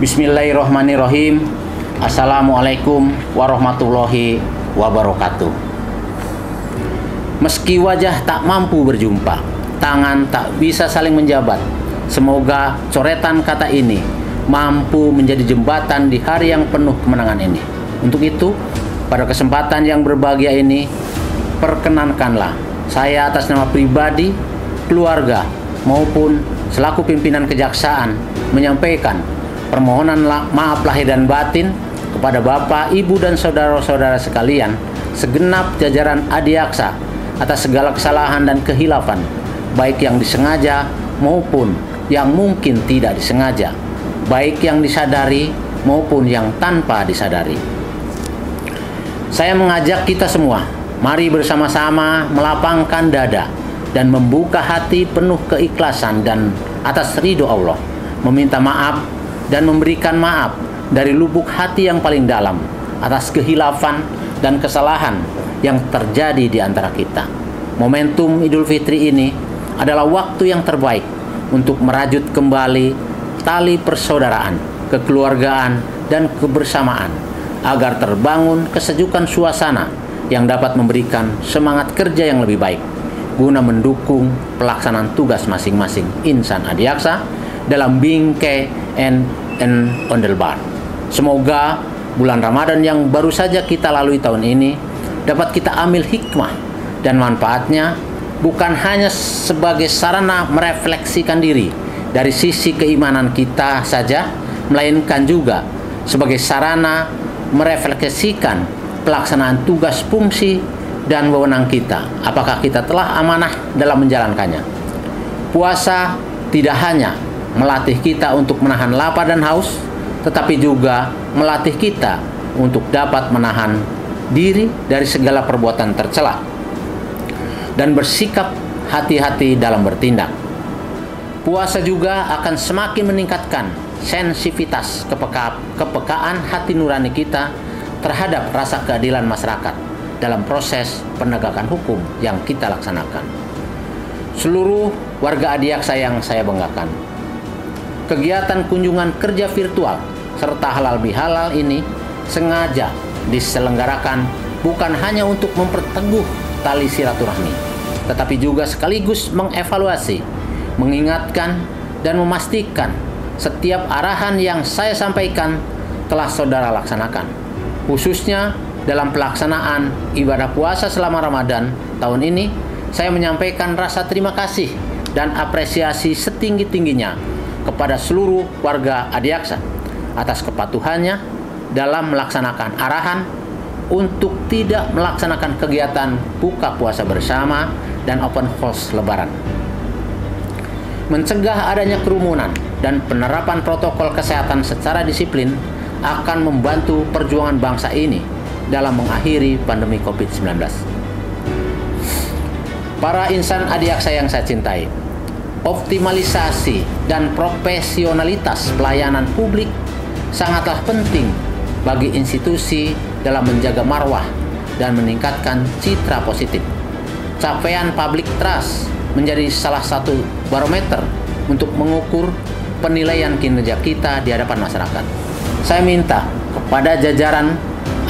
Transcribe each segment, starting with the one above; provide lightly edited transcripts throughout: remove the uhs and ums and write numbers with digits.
Bismillahirrahmanirrahim. Assalamualaikum warahmatullahi wabarakatuh. Meski wajah tak mampu berjumpa, tangan tak bisa saling menjabat, semoga coretan kata ini mampu menjadi jembatan di hari yang penuh kemenangan ini. Untuk itu, pada kesempatan yang berbahagia ini, perkenankanlah saya atas nama pribadi, keluarga, maupun selaku pimpinan kejaksaan menyampaikan permohonan maaf lahir dan batin kepada Bapak, Ibu, dan saudara-saudara sekalian, segenap jajaran Adiaksa atas segala kesalahan dan kehilafan, baik yang disengaja maupun yang mungkin tidak disengaja, baik yang disadari maupun yang tanpa disadari. Saya mengajak kita semua, mari bersama-sama melapangkan dada dan membuka hati penuh keikhlasan dan atas ridho Allah, meminta maaf dan memberikan maaf dari lubuk hati yang paling dalam atas kehilafan dan kesalahan yang terjadi di antara kita. Momentum Idul Fitri ini adalah waktu yang terbaik untuk merajut kembali tali persaudaraan, kekeluargaan, dan kebersamaan agar terbangun kesejukan suasana yang dapat memberikan semangat kerja yang lebih baik guna mendukung pelaksanaan tugas masing-masing insan Adiaksa dalam bingkai Ondelbar. Semoga bulan Ramadan yang baru saja kita lalui tahun ini dapat kita ambil hikmah dan manfaatnya, bukan hanya sebagai sarana merefleksikan diri dari sisi keimanan kita saja, melainkan juga sebagai sarana merefleksikan pelaksanaan tugas, fungsi, dan wewenang kita, apakah kita telah amanah dalam menjalankannya. Puasa tidak hanya melatih kita untuk menahan lapar dan haus, tetapi juga melatih kita untuk dapat menahan diri dari segala perbuatan tercela dan bersikap hati-hati dalam bertindak. Puasa juga akan semakin meningkatkan sensitivitas kepekaan hati nurani kita terhadap rasa keadilan masyarakat dalam proses penegakan hukum yang kita laksanakan. Seluruh warga Adiaksa yang saya banggakan, kegiatan kunjungan kerja virtual serta halal bihalal ini sengaja diselenggarakan bukan hanya untuk memperteguh tali silaturahmi, tetapi juga sekaligus mengevaluasi, mengingatkan, dan memastikan setiap arahan yang saya sampaikan telah saudara laksanakan, khususnya dalam pelaksanaan ibadah puasa selama Ramadan tahun ini. Saya menyampaikan rasa terima kasih dan apresiasi setinggi-tingginya kepada seluruh warga Adiaksa atas kepatuhannya dalam melaksanakan arahan untuk tidak melaksanakan kegiatan buka puasa bersama dan open house Lebaran. Mencegah adanya kerumunan dan penerapan protokol kesehatan secara disiplin akan membantu perjuangan bangsa ini dalam mengakhiri pandemi COVID-19. Para insan Adiaksa yang saya cintai, optimalisasi dan profesionalitas pelayanan publik sangatlah penting bagi institusi dalam menjaga marwah dan meningkatkan citra positif. Capaian public trust menjadi salah satu barometer untuk mengukur penilaian kinerja kita di hadapan masyarakat. Saya minta kepada jajaran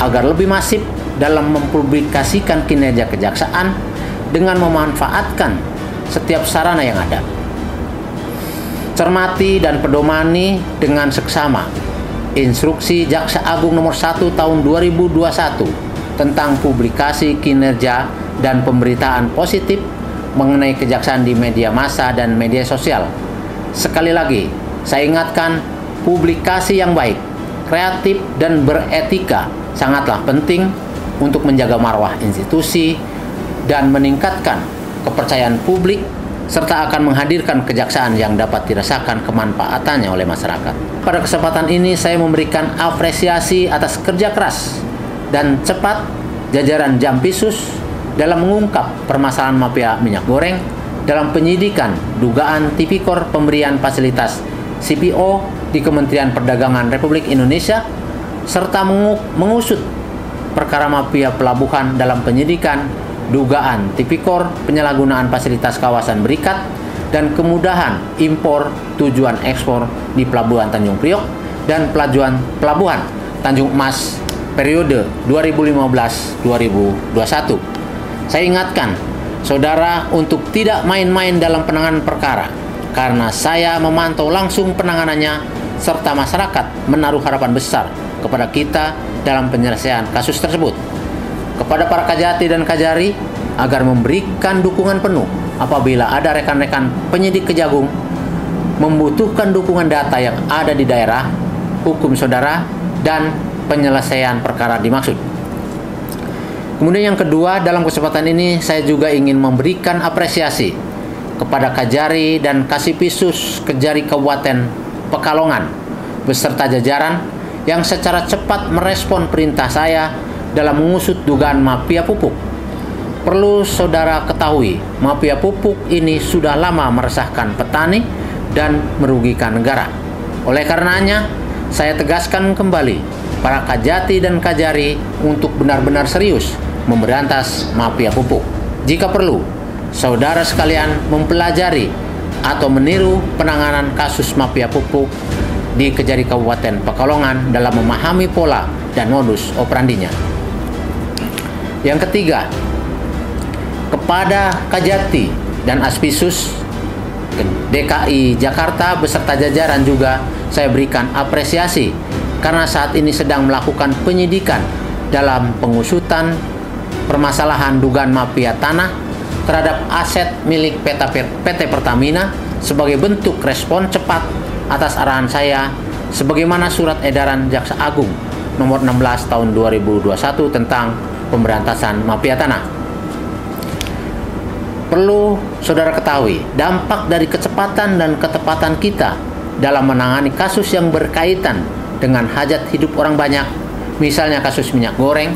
agar lebih masif dalam mempublikasikan kinerja kejaksaan dengan memanfaatkan setiap sarana yang ada. Cermati dan pedomani dengan seksama Instruksi Jaksa Agung Nomor 1 Tahun 2021 tentang publikasi kinerja dan pemberitaan positif mengenai kejaksaan di media massa dan media sosial. Sekali lagi, saya ingatkan, publikasi yang baik, kreatif, dan beretika sangatlah penting untuk menjaga marwah institusi dan meningkatkan kepercayaan publik, serta akan menghadirkan kejaksaan yang dapat dirasakan kemanfaatannya oleh masyarakat. Pada kesempatan ini saya memberikan apresiasi atas kerja keras dan cepat jajaran Jampisus dalam mengungkap permasalahan mafia minyak goreng dalam penyidikan dugaan tipikor pemberian fasilitas CPO di Kementerian Perdagangan Republik Indonesia, serta mengusut perkara mafia pelabuhan dalam penyidikan dugaan tipikor penyalahgunaan fasilitas kawasan berikat dan kemudahan impor tujuan ekspor di Pelabuhan Tanjung Priok dan Pelabuhan Tanjung Emas periode 2015-2021. Saya ingatkan saudara untuk tidak main-main dalam penanganan perkara, karena saya memantau langsung penanganannya serta masyarakat menaruh harapan besar kepada kita dalam penyelesaian kasus tersebut. Kepada para kajati dan kajari agar memberikan dukungan penuh apabila ada rekan-rekan penyidik Kejagung membutuhkan dukungan data yang ada di daerah hukum saudara dan penyelesaian perkara dimaksud. Kemudian yang kedua, dalam kesempatan ini saya juga ingin memberikan apresiasi kepada Kajari dan Kasipisus Kejari Kabupaten Pekalongan beserta jajaran yang secara cepat merespon perintah saya dalam mengusut dugaan mafia pupuk. Perlu saudara ketahui, mafia pupuk ini sudah lama meresahkan petani dan merugikan negara. Oleh karenanya, saya tegaskan kembali para kajati dan kajari untuk benar-benar serius memberantas mafia pupuk. Jika perlu, saudara sekalian mempelajari atau meniru penanganan kasus mafia pupuk di Kejari Kabupaten Pekalongan dalam memahami pola dan modus operandinya. Yang ketiga, kepada Kajati dan Aspisus DKI Jakarta beserta jajaran juga saya berikan apresiasi karena saat ini sedang melakukan penyidikan dalam pengusutan permasalahan dugaan mafia tanah terhadap aset milik PT Pertamina sebagai bentuk respon cepat atas arahan saya sebagaimana surat edaran Jaksa Agung nomor 16 tahun 2021 tentang pemberantasan mafia tanah. Perlu saudara ketahui, dampak dari kecepatan dan ketepatan kita dalam menangani kasus yang berkaitan dengan hajat hidup orang banyak, misalnya kasus minyak goreng,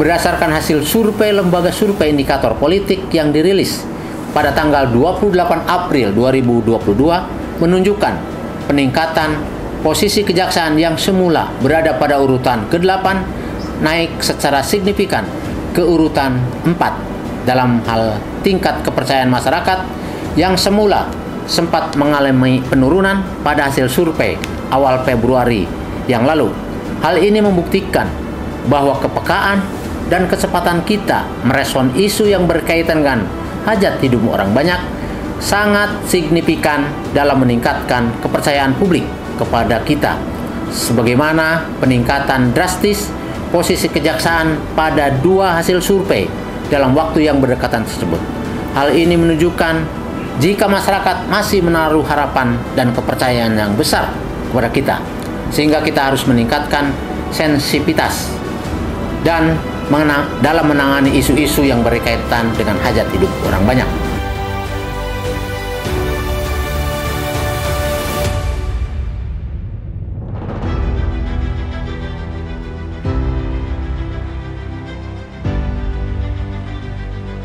berdasarkan hasil survei Lembaga Survei Indikator Politik yang dirilis pada tanggal 28 April 2022 menunjukkan peningkatan posisi kejaksaan yang semula berada pada urutan ke-8 naik secara signifikan ke urutan 4 dalam hal tingkat kepercayaan masyarakat yang semula sempat mengalami penurunan pada hasil survei awal Februari yang lalu. Hal ini membuktikan bahwa kepekaan dan kecepatan kita merespon isu yang berkaitan dengan hajat hidup orang banyak sangat signifikan dalam meningkatkan kepercayaan publik kepada kita, sebagaimana peningkatan drastis posisi kejaksaan pada 2 hasil survei dalam waktu yang berdekatan tersebut. Hal ini menunjukkan jika masyarakat masih menaruh harapan dan kepercayaan yang besar kepada kita, sehingga kita harus meningkatkan sensitivitas dan dalam menangani isu-isu yang berkaitan dengan hajat hidup orang banyak.